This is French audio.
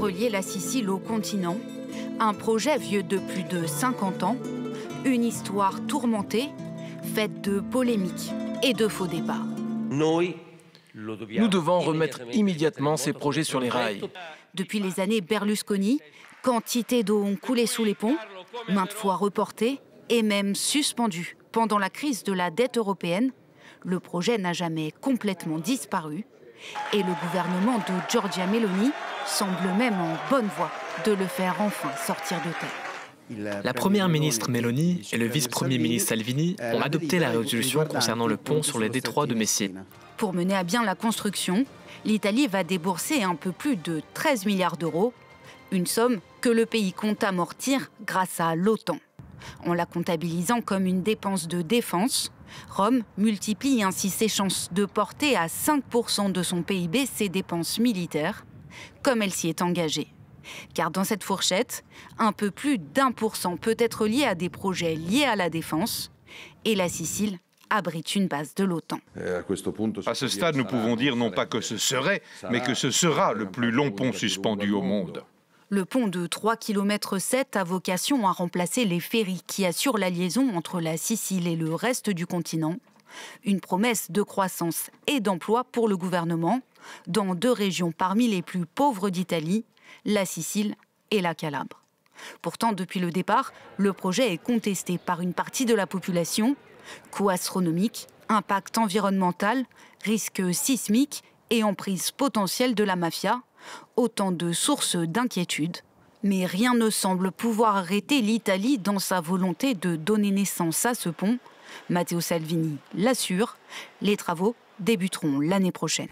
relier la Sicile au continent. Un projet vieux de plus de 50 ans. Une histoire tourmentée, faite de polémiques et de faux départs. Nous devons remettre immédiatement ces projets sur les rails. Depuis les années Berlusconi, quantité d'eau ont coulé sous les ponts, maintes fois reportées et même suspendues pendant la crise de la dette européenne. Le projet n'a jamais complètement disparu et le gouvernement de Giorgia Meloni semble même en bonne voie de le faire enfin sortir de terre. La première ministre Meloni et le vice-premier ministre Salvini ont adopté la résolution concernant le pont sur le détroit de Messine. Pour mener à bien la construction, l'Italie va débourser un peu plus de 13 milliards d'euros, une somme que le pays compte amortir grâce à l'OTAN. En la comptabilisant comme une dépense de défense, Rome multiplie ainsi ses chances de porter à 5% de son PIB ses dépenses militaires, comme elle s'y est engagée. Car dans cette fourchette, un peu plus d'1% peut être lié à des projets liés à la défense, et la Sicile abrite une base de l'OTAN. À ce stade, nous pouvons dire non pas que ce serait, mais que ce sera le plus long pont suspendu au monde. Le pont de 3,7 km a vocation à remplacer les ferries qui assurent la liaison entre la Sicile et le reste du continent. Une promesse de croissance et d'emploi pour le gouvernement dans deux régions parmi les plus pauvres d'Italie, la Sicile et la Calabre. Pourtant, depuis le départ, le projet est contesté par une partie de la population. Coût astronomique, impact environnemental, risque sismique et emprise potentielle de la mafia. Autant de sources d'inquiétude. Mais rien ne semble pouvoir arrêter l'Italie dans sa volonté de donner naissance à ce pont. Matteo Salvini l'assure, les travaux débuteront l'année prochaine.